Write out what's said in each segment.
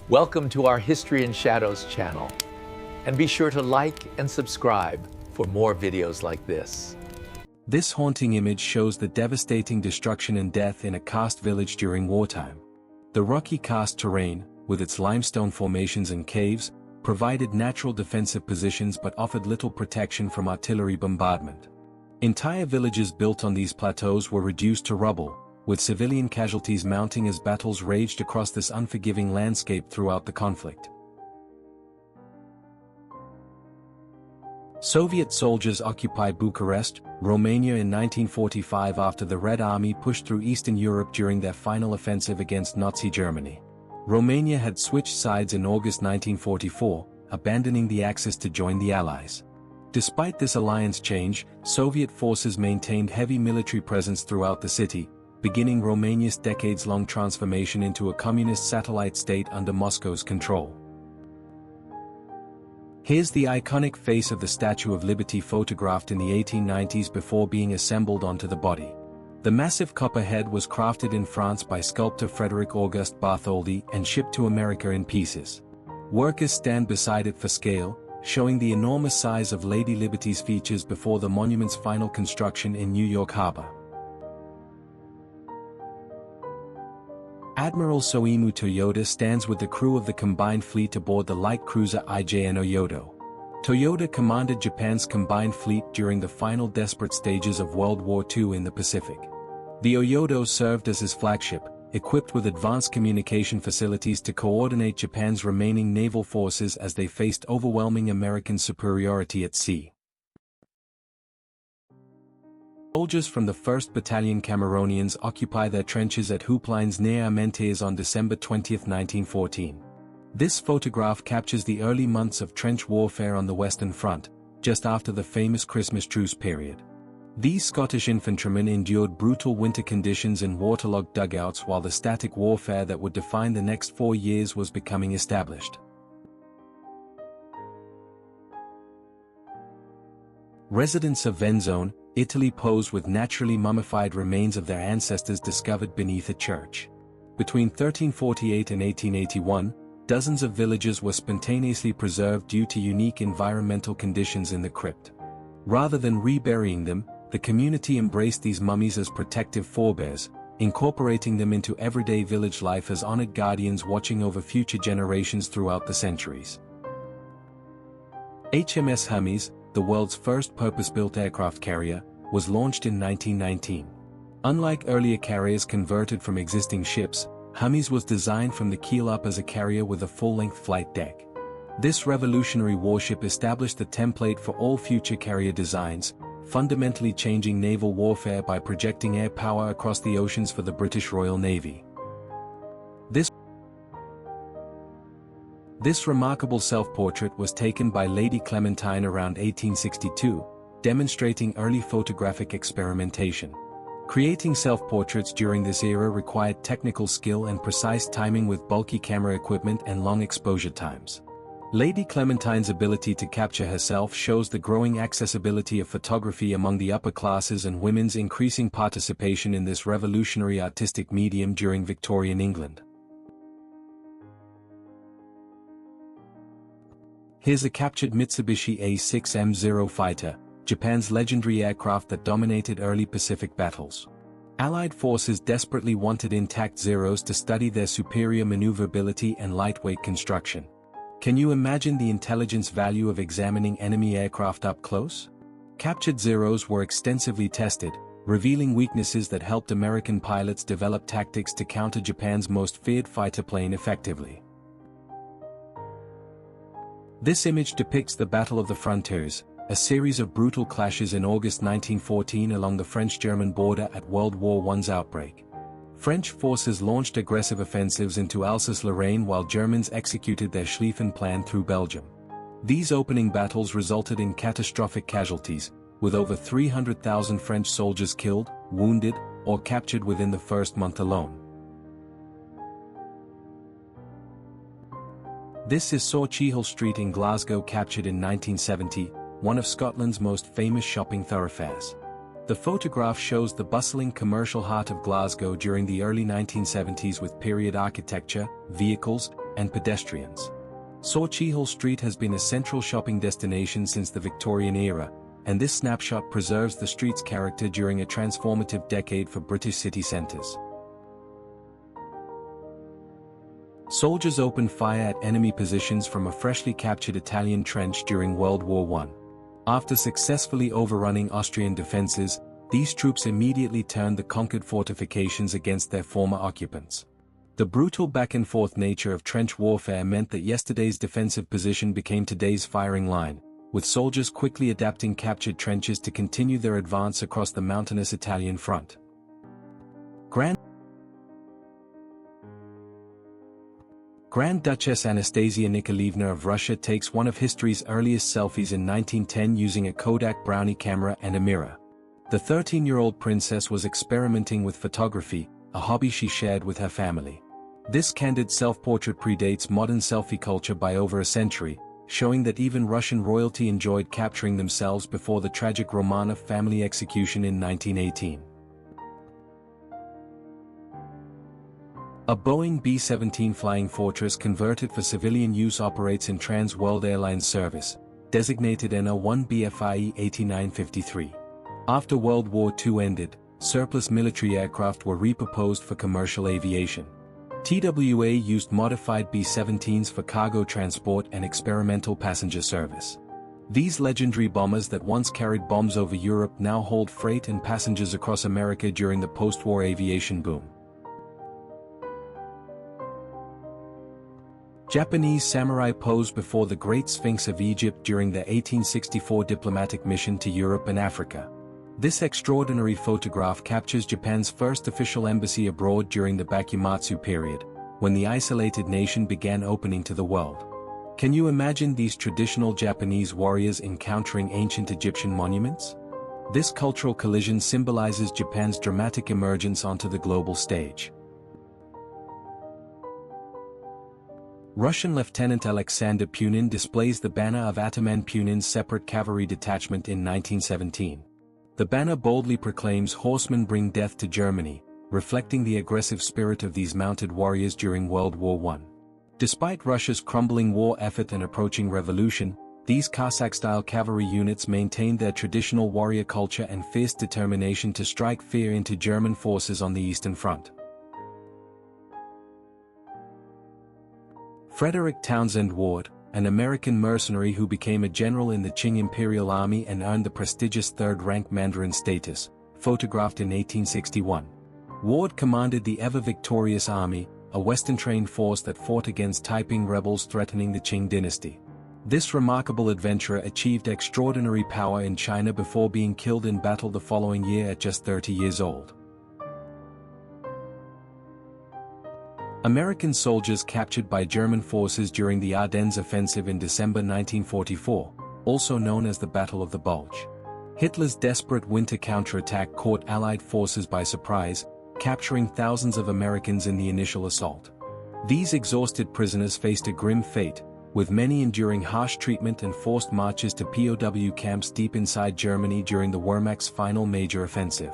Welcome to our History in Shadows channel, and be sure to like and subscribe for more videos like this. This haunting image shows the devastating destruction and death in a karst village during wartime. The rocky karst terrain, with its limestone formations and caves, provided natural defensive positions but offered little protection from artillery bombardment. Entire villages built on these plateaus were reduced to rubble, with civilian casualties mounting as battles raged across this unforgiving landscape throughout the conflict. Soviet soldiers occupy Bucharest, Romania in 1945 after the Red Army pushed through Eastern Europe during their final offensive against Nazi Germany. Romania had switched sides in August 1944, abandoning the Axis to join the Allies. Despite this alliance change, Soviet forces maintained heavy military presence throughout the city, beginning Romania's decades-long transformation into a communist satellite state under Moscow's control. Here's the iconic face of the Statue of Liberty photographed in the 1890s before being assembled onto the body. The massive copper head was crafted in France by sculptor Frederick Auguste Bartholdi and shipped to America in pieces. Workers stand beside it for scale, showing the enormous size of Lady Liberty's features before the monument's final construction in New York Harbor. Admiral Soimu Toyoda stands with the crew of the combined fleet aboard the light cruiser IJN Oyodo. Toyoda commanded Japan's combined fleet during the final desperate stages of World War II in the Pacific. The Oyodo served as his flagship, equipped with advanced communication facilities to coordinate Japan's remaining naval forces as they faced overwhelming American superiority at sea. Soldiers from the 1st Battalion Cameronians occupy their trenches at Hooplines near Armentières on December 20, 1914. This photograph captures the early months of trench warfare on the Western Front, just after the famous Christmas truce period. These Scottish infantrymen endured brutal winter conditions in waterlogged dugouts while the static warfare that would define the next 4 years was becoming established. Residents of Venzone, Italy pose with naturally mummified remains of their ancestors discovered beneath a church. Between 1348 and 1881, dozens of villages were spontaneously preserved due to unique environmental conditions in the crypt. Rather than reburying them, the community embraced these mummies as protective forebears, incorporating them into everyday village life as honored guardians watching over future generations throughout the centuries. HMS Hermes, the world's first purpose-built aircraft carrier, was launched in 1919. Unlike earlier carriers converted from existing ships, Hermes was designed from the keel up as a carrier with a full-length flight deck. This revolutionary warship established the template for all future carrier designs, fundamentally changing naval warfare by projecting air power across the oceans for the British Royal Navy. This remarkable self-portrait was taken by Lady Clementine around 1862, demonstrating early photographic experimentation. Creating self-portraits during this era required technical skill and precise timing with bulky camera equipment and long exposure times. Lady Clementine's ability to capture herself shows the growing accessibility of photography among the upper classes and women's increasing participation in this revolutionary artistic medium during Victorian England. Here's a captured Mitsubishi A6M0 fighter, Japan's legendary aircraft that dominated early Pacific battles. Allied forces desperately wanted intact Zeros to study their superior maneuverability and lightweight construction. Can you imagine the intelligence value of examining enemy aircraft up close? Captured Zeros were extensively tested, revealing weaknesses that helped American pilots develop tactics to counter Japan's most feared fighter plane effectively. This image depicts the Battle of the Frontiers, a series of brutal clashes in August 1914 along the French-German border at World War I's outbreak. French forces launched aggressive offensives into Alsace-Lorraine while Germans executed their Schlieffen Plan through Belgium. These opening battles resulted in catastrophic casualties, with over 300,000 French soldiers killed, wounded, or captured within the first month alone. This is Sauchiehall Street in Glasgow, captured in 1970, one of Scotland's most famous shopping thoroughfares. The photograph shows the bustling commercial heart of Glasgow during the early 1970s with period architecture, vehicles, and pedestrians. Sauchiehall Street has been a central shopping destination since the Victorian era, and this snapshot preserves the street's character during a transformative decade for British city centres. Soldiers opened fire at enemy positions from a freshly captured Italian trench during World War I. After successfully overrunning Austrian defences, these troops immediately turned the conquered fortifications against their former occupants. The brutal back-and-forth nature of trench warfare meant that yesterday's defensive position became today's firing line, with soldiers quickly adapting captured trenches to continue their advance across the mountainous Italian front. Grand Duchess Anastasia Nikolaevna of Russia takes one of history's earliest selfies in 1910 using a Kodak Brownie camera and a mirror. The 13-year-old princess was experimenting with photography, a hobby she shared with her family. This candid self-portrait predates modern selfie culture by over a century, showing that even Russian royalty enjoyed capturing themselves before the tragic Romanov family execution in 1918. A Boeing B-17 Flying Fortress converted for civilian use operates in Trans World Airlines service, designated NO1 BFIE 8953. After World War II ended, surplus military aircraft were repurposed for commercial aviation. TWA used modified B-17s for cargo transport and experimental passenger service. These legendary bombers that once carried bombs over Europe now hold freight and passengers across America during the post-war aviation boom. Japanese samurai posed before the Great Sphinx of Egypt during their 1864 diplomatic mission to Europe and Africa. This extraordinary photograph captures Japan's first official embassy abroad during the Bakumatsu period, when the isolated nation began opening to the world. Can you imagine these traditional Japanese warriors encountering ancient Egyptian monuments? This cultural collision symbolizes Japan's dramatic emergence onto the global stage. Russian Lieutenant Alexander Punin displays the banner of Ataman Punin's separate cavalry detachment in 1917. The banner boldly proclaims "Horsemen bring death to Germany," reflecting the aggressive spirit of these mounted warriors during World War I. Despite Russia's crumbling war effort and approaching revolution, these Cossack-style cavalry units maintained their traditional warrior culture and fierce determination to strike fear into German forces on the Eastern Front. Frederick Townsend Ward, an American mercenary who became a general in the Qing Imperial Army and earned the prestigious third-rank Mandarin status, photographed in 1861. Ward commanded the ever-victorious army, a Western-trained force that fought against Taiping rebels threatening the Qing dynasty. This remarkable adventurer achieved extraordinary power in China before being killed in battle the following year at just 30 years old. American soldiers captured by German forces during the Ardennes Offensive in December 1944, also known as the Battle of the Bulge. Hitler's desperate winter counterattack caught Allied forces by surprise, capturing thousands of Americans in the initial assault. These exhausted prisoners faced a grim fate, with many enduring harsh treatment and forced marches to POW camps deep inside Germany during the Wehrmacht's final major offensive.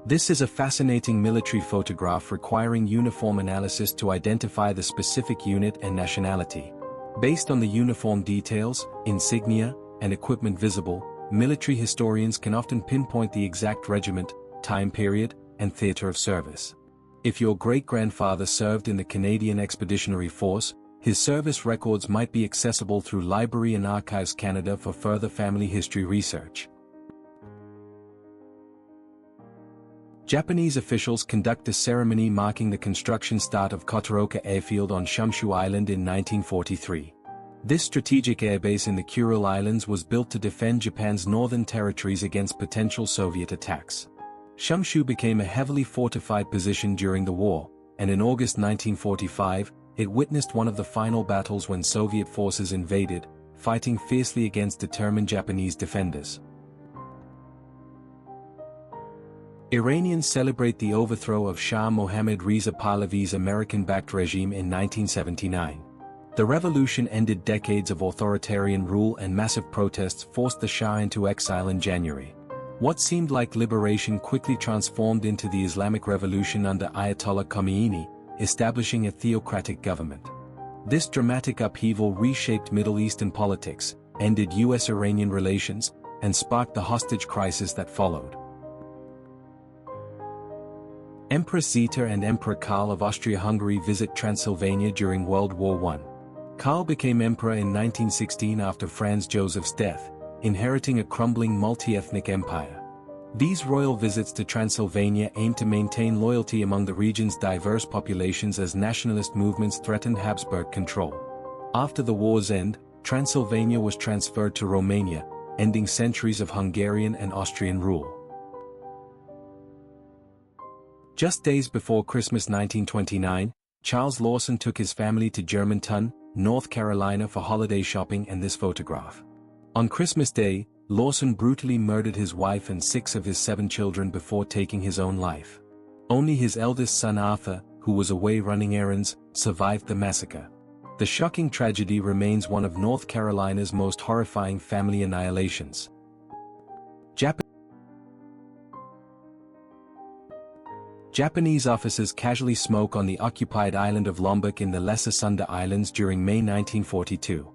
This is a fascinating military photograph requiring uniform analysis to identify the specific unit and nationality. Based on the uniform details, insignia, and equipment visible, military historians can often pinpoint the exact regiment, time period, and theater of service. If your great-grandfather served in the Canadian Expeditionary Force, his service records might be accessible through Library and Archives Canada for further family history research. Japanese officials conduct a ceremony marking the construction start of Kotoroka Airfield on Shumshu Island in 1943. This strategic airbase in the Kuril Islands was built to defend Japan's northern territories against potential Soviet attacks. Shumshu became a heavily fortified position during the war, and in August 1945, it witnessed one of the final battles when Soviet forces invaded, fighting fiercely against determined Japanese defenders. Iranians celebrate the overthrow of Shah Mohammad Reza Pahlavi's American-backed regime in 1979. The revolution ended decades of authoritarian rule and massive protests forced the Shah into exile in January. What seemed like liberation quickly transformed into the Islamic Revolution under Ayatollah Khomeini, establishing a theocratic government. This dramatic upheaval reshaped Middle Eastern politics, ended US-Iranian relations, and sparked the hostage crisis that followed. Empress Zita and Emperor Karl of Austria-Hungary visit Transylvania during World War I. Karl became emperor in 1916 after Franz Joseph's death, inheriting a crumbling multi-ethnic empire. These royal visits to Transylvania aimed to maintain loyalty among the region's diverse populations as nationalist movements threatened Habsburg control. After the war's end, Transylvania was transferred to Romania, ending centuries of Hungarian and Austrian rule. Just days before Christmas 1929, Charles Lawson took his family to Germantown, North Carolina for holiday shopping and this photograph. On Christmas Day, Lawson brutally murdered his wife and 6 of his 7 children before taking his own life. Only his eldest son Arthur, who was away running errands, survived the massacre. The shocking tragedy remains one of North Carolina's most horrifying family annihilations. Japanese officers casually smoke on the occupied island of Lombok in the Lesser Sunda Islands during May 1942.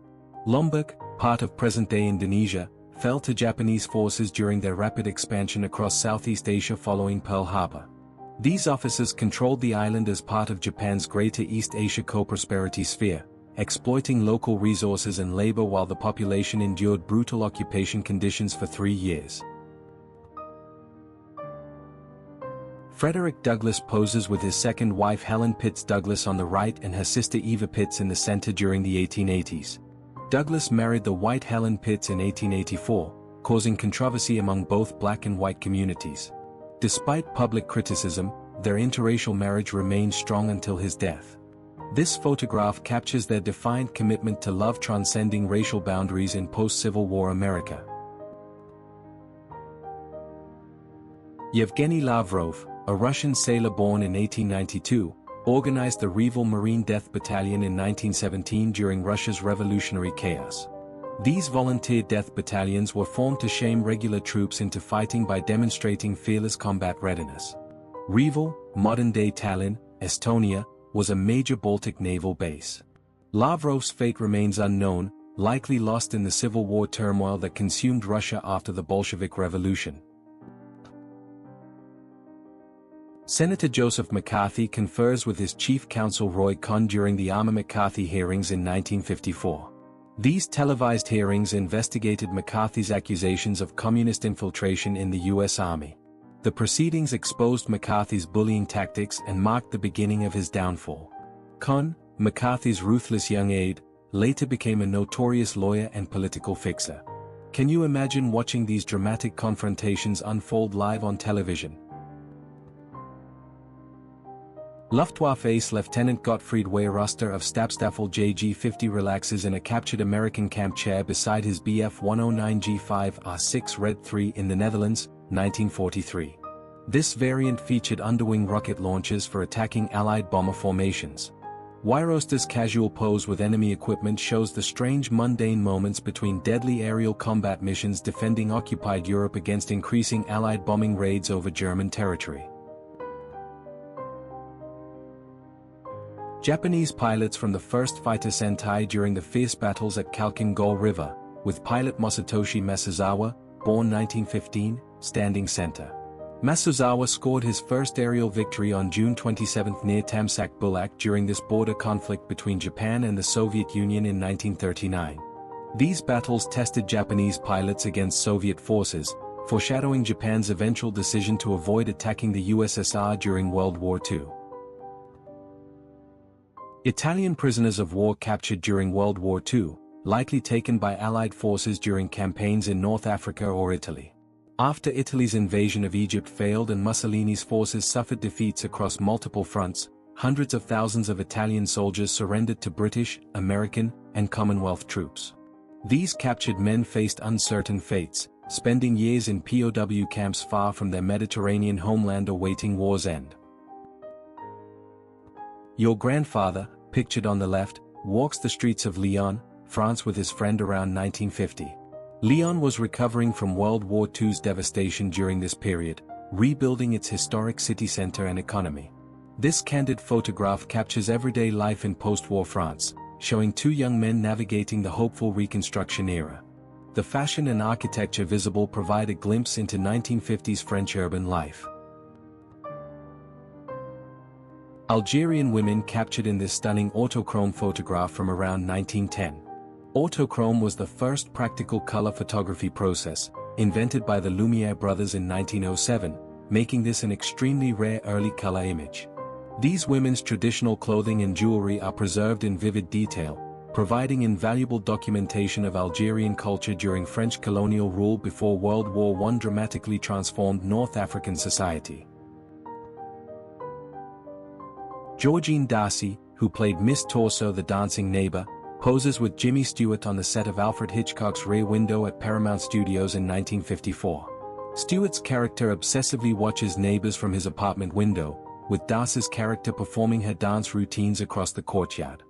Lombok, part of present-day Indonesia, fell to Japanese forces during their rapid expansion across Southeast Asia following Pearl Harbor. These officers controlled the island as part of Japan's Greater East Asia Co-Prosperity Sphere, exploiting local resources and labor while the population endured brutal occupation conditions for 3 years. Frederick Douglass poses with his second wife Helen Pitts Douglass on the right and her sister Eva Pitts in the center during the 1880s. Douglass married the white Helen Pitts in 1884, causing controversy among both black and white communities. Despite public criticism, their interracial marriage remained strong until his death. This photograph captures their defiant commitment to love transcending racial boundaries in post-Civil War America. Yevgeny Lavrov, a Russian sailor born in 1892, organized the Revel Marine Death Battalion in 1917 during Russia's revolutionary chaos. These volunteer death battalions were formed to shame regular troops into fighting by demonstrating fearless combat readiness. Revel, modern-day Tallinn, Estonia, was a major Baltic naval base. Lavrov's fate remains unknown, likely lost in the Civil War turmoil that consumed Russia after the Bolshevik Revolution. Senator Joseph McCarthy confers with his chief counsel Roy Cohn during the Armour-McCarthy hearings in 1954. These televised hearings investigated McCarthy's accusations of communist infiltration in the U.S. Army. The proceedings exposed McCarthy's bullying tactics and marked the beginning of his downfall. Cohn, McCarthy's ruthless young aide, later became a notorious lawyer and political fixer. Can you imagine watching these dramatic confrontations unfold live on television? Luftwaffe ace Lieutenant Gottfried Weyrauster of Stabsstaffel JG-50 relaxes in a captured American camp chair beside his Bf-109 G5R6 Red III in the Netherlands, 1943. This variant featured underwing rocket launchers for attacking Allied bomber formations. Weyrauster's casual pose with enemy equipment shows the strange mundane moments between deadly aerial combat missions defending occupied Europe against increasing Allied bombing raids over German territory. Japanese pilots from the 1st Fighter Sentai during the fierce battles at Khalkhin Gol River, with pilot Masatoshi Masuzawa, born 1915, standing center. Masuzawa scored his first aerial victory on June 27 near Tamsak Bulak during this border conflict between Japan and the Soviet Union in 1939. These battles tested Japanese pilots against Soviet forces, foreshadowing Japan's eventual decision to avoid attacking the USSR during World War II. Italian prisoners of war captured during World War II, likely taken by Allied forces during campaigns in North Africa or Italy. After Italy's invasion of Egypt failed and Mussolini's forces suffered defeats across multiple fronts, hundreds of thousands of Italian soldiers surrendered to British, American, and Commonwealth troops. These captured men faced uncertain fates, spending years in POW camps far from their Mediterranean homeland awaiting war's end. Your grandfather, pictured on the left, walks the streets of Lyon, France with his friend around 1950. Lyon was recovering from World War II's devastation during this period, rebuilding its historic city center and economy. This candid photograph captures everyday life in post-war France, showing two young men navigating the hopeful Reconstruction era. The fashion and architecture visible provide a glimpse into 1950s French urban life. Algerian women captured in this stunning autochrome photograph from around 1910. Autochrome was the first practical color photography process, invented by the Lumiere brothers in 1907, making this an extremely rare early color image. These women's traditional clothing and jewelry are preserved in vivid detail, providing invaluable documentation of Algerian culture during French colonial rule before World War I dramatically transformed North African society. Georgine Darcy, who played Miss Torso the dancing neighbor, poses with Jimmy Stewart on the set of Alfred Hitchcock's Rear Window at Paramount Studios in 1954. Stewart's character obsessively watches neighbors from his apartment window, with Darcy's character performing her dance routines across the courtyard.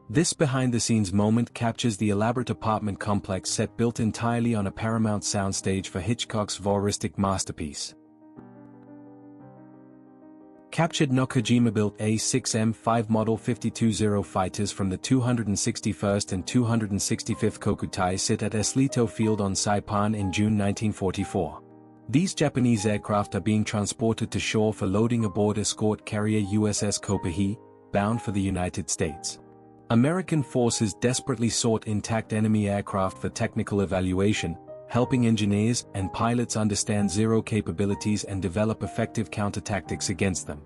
This behind-the-scenes moment captures the elaborate apartment complex set built entirely on a Paramount soundstage for Hitchcock's voyeuristic masterpiece. Captured Nakajima-built A6M5 Model 52-0 fighters from the 261st and 265th Kokutai sit at Eslito Field on Saipan in June 1944. These Japanese aircraft are being transported to shore for loading aboard escort carrier USS Kopahi, bound for the United States. American forces desperately sought intact enemy aircraft for technical evaluation, helping engineers and pilots understand Zero capabilities and develop effective counter-tactics against them.